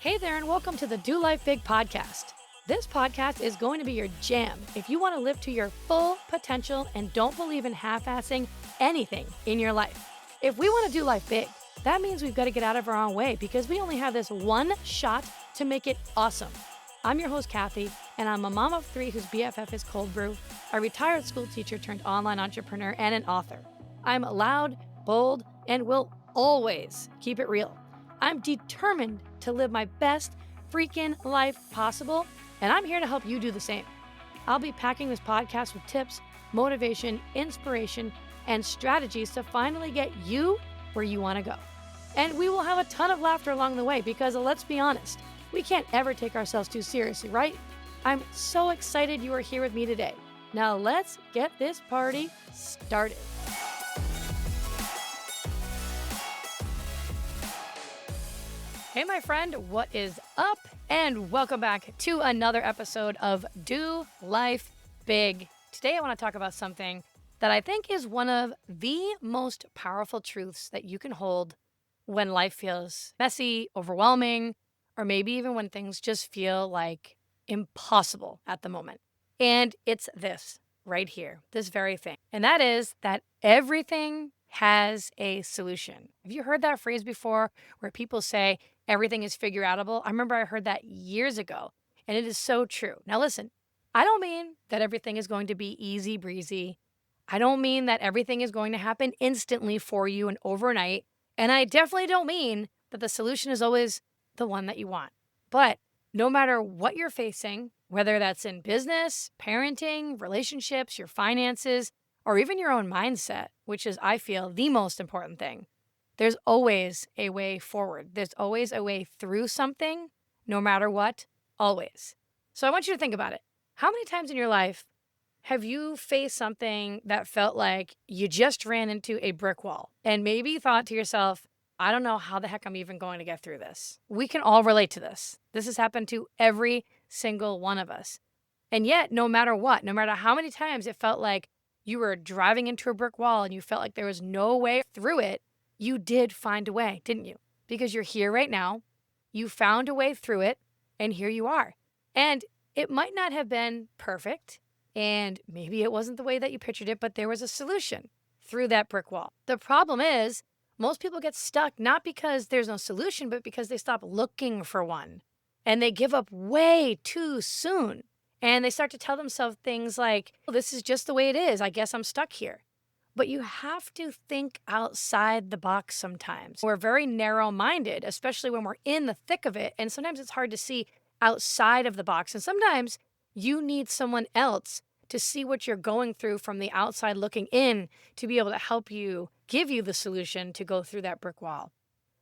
Hey there, and welcome to the Do Life Big podcast. This podcast is going to be your jam if you want to live to your full potential and don't believe in half assing anything in your life. If we want to do life big, that means we've got to get out of our own way because we only have this one shot to make it awesome. I'm your host, Kathy, and I'm a mom of three whose BFF is cold brew, a retired school teacher turned online entrepreneur, and an author. I'm loud, bold, and will always keep it real. I'm determined to live my best freaking life possible, and I'm here to help you do the same. I'll be packing this podcast with tips, motivation, inspiration, and strategies to finally get you where you want to go. And we will have a ton of laughter along the way because let's be honest, we can't ever take ourselves too seriously, right? I'm so excited you are here with me today. Now let's get this party started. Hey, my friend, what is up? And welcome back to another episode of Do Life Big. Today, I want to talk about something that I think is one of the most powerful truths that you can hold when life feels messy, overwhelming, or maybe even when things just feel like impossible at the moment. And it's this right here, this very thing. And that is that everything has a solution. Have you heard that phrase before where people say everything is figure outable? I remember I heard that years ago, and it is so true. Now listen, I don't mean that everything is going to be easy breezy. I don't mean that everything is going to happen instantly for you and overnight. And I definitely don't mean that the solution is always the one that you want. But no matter what you're facing, whether that's in business, parenting, relationships, your finances, or even your own mindset, which is, I feel, the most important thing, there's always a way forward. There's always a way through something, no matter what, always. So I want you to think about it. How many times in your life have you faced something that felt like you just ran into a brick wall and maybe thought to yourself, I don't know how the heck I'm even going to get through this? We can all relate to this. This has happened to every single one of us. And yet, no matter what, no matter how many times it felt like you were driving into a brick wall and you felt like there was no way through it, you did find a way, didn't you? Because you're here right now, you found a way through it, and here you are. And it might not have been perfect, and maybe it wasn't the way that you pictured it, but there was a solution through that brick wall. The problem is, most people get stuck not because there's no solution, but because they stop looking for one. And they give up way too soon. And they start to tell themselves things like, well, this is just the way it is. I guess I'm stuck here. But you have to think outside the box sometimes. We're very narrow-minded, especially when we're in the thick of it. And sometimes it's hard to see outside of the box. And sometimes you need someone else to see what you're going through from the outside looking in to be able to help you, give you the solution to go through that brick wall.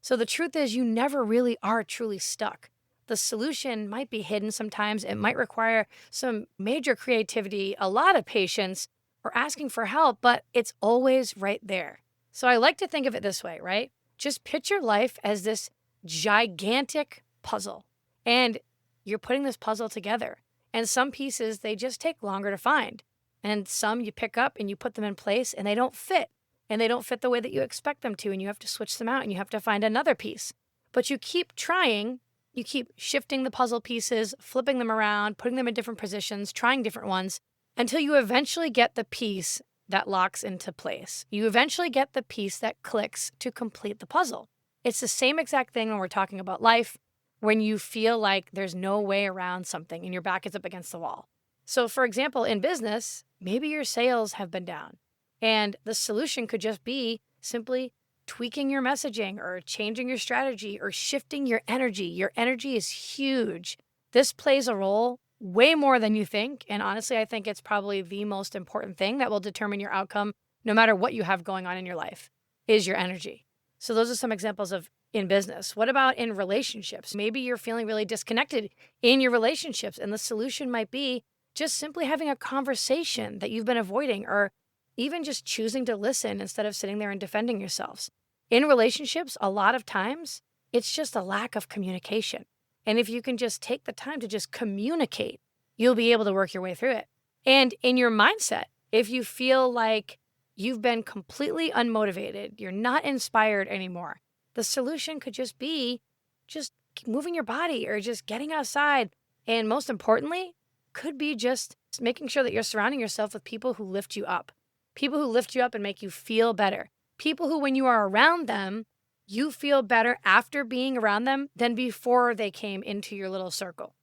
So the truth is you never really are truly stuck. The solution might be hidden sometimes. It might require some major creativity, a lot of patience, or asking for help, but it's always right there. So I like to think of it this way, right? Just picture life as this gigantic puzzle. And you're putting this puzzle together. And some pieces, they just take longer to find. And some you pick up and you put them in place and they don't fit. And they don't fit the way that you expect them to. And you have to switch them out and you have to find another piece. But you keep trying. You keep shifting the puzzle pieces, flipping them around, putting them in different positions, trying different ones, until you eventually get the piece that locks into place. You eventually get the piece that clicks to complete the puzzle. It's the same exact thing when we're talking about life, when you feel like there's no way around something and your back is up against the wall. So for example, in business, maybe your sales have been down, and the solution could just be simply tweaking your messaging or changing your strategy or shifting your energy. Your energy is huge. This plays a role way more than you think. And honestly, I think it's probably the most important thing that will determine your outcome, no matter what you have going on in your life, is your energy. So those are some examples of in business. What about in relationships? Maybe you're feeling really disconnected in your relationships, and the solution might be just simply having a conversation that you've been avoiding, or even just choosing to listen instead of sitting there and defending yourselves. In relationships, a lot of times, it's just a lack of communication. And if you can just take the time to just communicate, you'll be able to work your way through it. And in your mindset, if you feel like you've been completely unmotivated, you're not inspired anymore, the solution could just be just moving your body or just getting outside. And most importantly, could be just making sure that you're surrounding yourself with people who lift you up, people who lift you up and make you feel better, people who, when you are around them, you feel better after being around them than before they came into your little circle.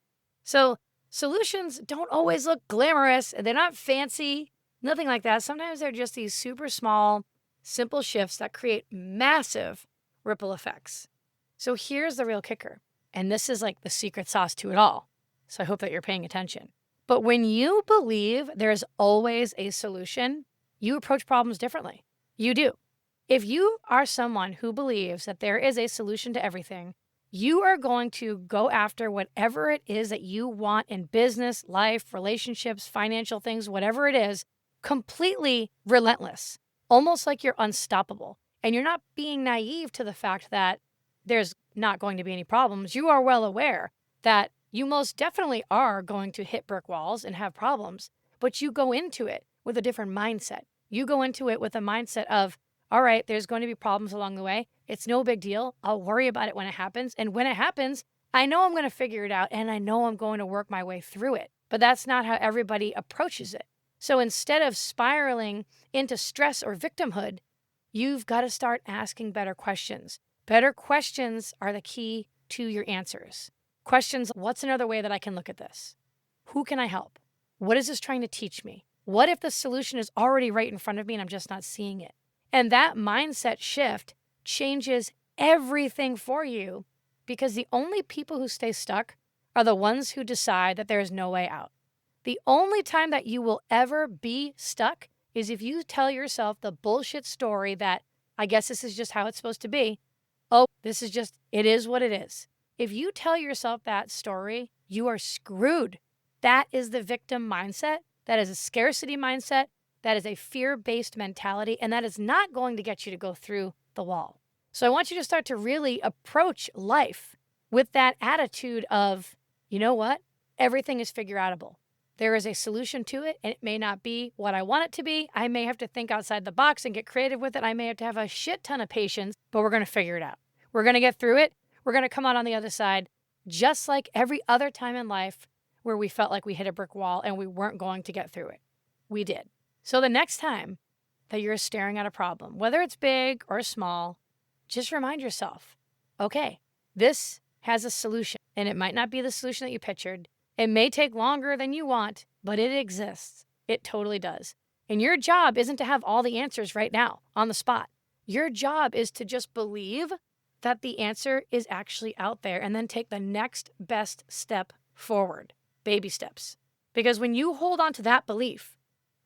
So solutions don't always look glamorous. They're not fancy, nothing like that. Sometimes they're just these super small, simple shifts that create massive ripple effects. So here's the real kicker. And this is like the secret sauce to it all. So I hope that you're paying attention. But when you believe there's always a solution, you approach problems differently. You do. If you are someone who believes that there is a solution to everything, you are going to go after whatever it is that you want in business, life, relationships, financial things, whatever it is, completely relentless, almost like you're unstoppable. And you're not being naive to the fact that there's not going to be any problems. You are well aware that you most definitely are going to hit brick walls and have problems, but you go into it with a different mindset. You go into it with a mindset of, all right, there's going to be problems along the way. It's no big deal. I'll worry about it when it happens. And when it happens, I know I'm going to figure it out and I know I'm going to work my way through it. But that's not how everybody approaches it. So instead of spiraling into stress or victimhood, you've got to start asking better questions. Better questions are the key to your answers. Questions, what's another way that I can look at this? Who can I help? What is this trying to teach me? What if the solution is already right in front of me and I'm just not seeing it? And that mindset shift changes everything for you, because the only people who stay stuck are the ones who decide that there is no way out. The only time that you will ever be stuck is if you tell yourself the bullshit story that, I guess this is just how it's supposed to be. Oh, this is just, it is what it is. If you tell yourself that story, you are screwed. That is the victim mindset. That is a scarcity mindset. That is a fear-based mentality, and that is not going to get you to go through the wall. So I want you to start to really approach life with that attitude of, you know what? Everything is figure-outable. There is a solution to it, and it may not be what I want it to be. I may have to think outside the box and get creative with it. I may have to have a shit ton of patience, but we're going to figure it out. We're going to get through it. We're going to come out on the other side, just like every other time in life where we felt like we hit a brick wall and we weren't going to get through it. We did. So the next time that you're staring at a problem, whether it's big or small, just remind yourself, okay, this has a solution, and it might not be the solution that you pictured. It may take longer than you want, but it exists. It totally does. And your job isn't to have all the answers right now on the spot. Your job is to just believe that the answer is actually out there and then take the next best step forward, baby steps. Because when you hold on to that belief,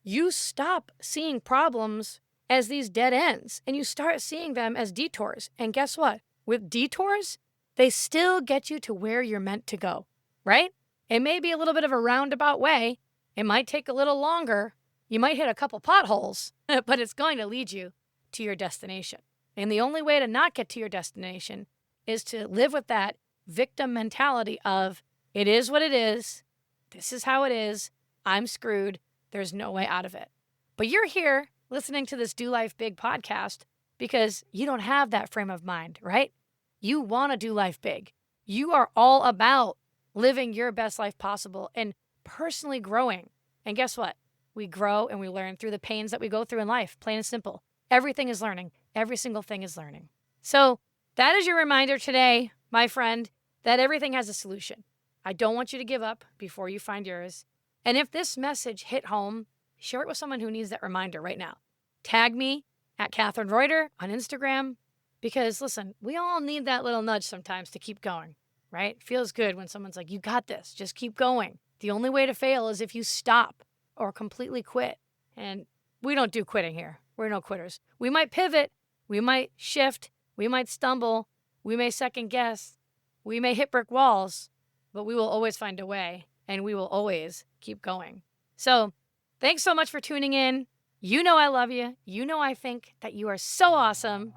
you stop seeing problems as these dead ends and you start seeing them as detours. And guess what? With detours, they still get you to where you're meant to go, right? It may be a little bit of a roundabout way. It might take a little longer. You might hit a couple potholes, but it's going to lead you to your destination. And the only way to not get to your destination is to live with that victim mentality of, it is what it is. This is how it is. I'm screwed. There's no way out of it. But you're here listening to this Do Life Big podcast because you don't have that frame of mind, right? You want to do life big. You are all about living your best life possible and personally growing. And guess what? We grow and we learn through the pains that we go through in life, plain and simple. Everything is learning. Every single thing is learning. So that is your reminder today, my friend, that everything has a solution. I don't want you to give up before you find yours. And if this message hit home, share it with someone who needs that reminder right now. Tag me at Catherine Reuter on Instagram because, listen, we all need that little nudge sometimes to keep going, right? It feels good when someone's like, you got this, just keep going. The only way to fail is if you stop or completely quit. And we don't do quitting here. We're no quitters. We might pivot, we might shift, we might stumble, we may second guess, we may hit brick walls, but we will always find a way and we will always keep going. So thanks so much for tuning in. You know I love you. You know I think that you are so awesome.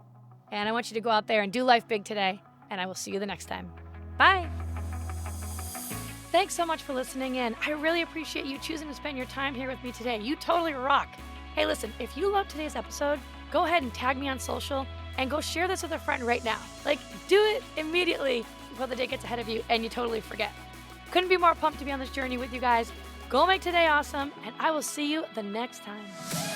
And I want you to go out there and do life big today. And I will see you the next time. Bye. Thanks so much for listening in. I really appreciate you choosing to spend your time here with me today. You totally rock. Hey, listen, if you loved today's episode, go ahead and tag me on social and go share this with a friend right now. Like, do it immediately before the day gets ahead of you and you totally forget. Couldn't be more pumped to be on this journey with you guys. Go make today awesome, and I will see you the next time.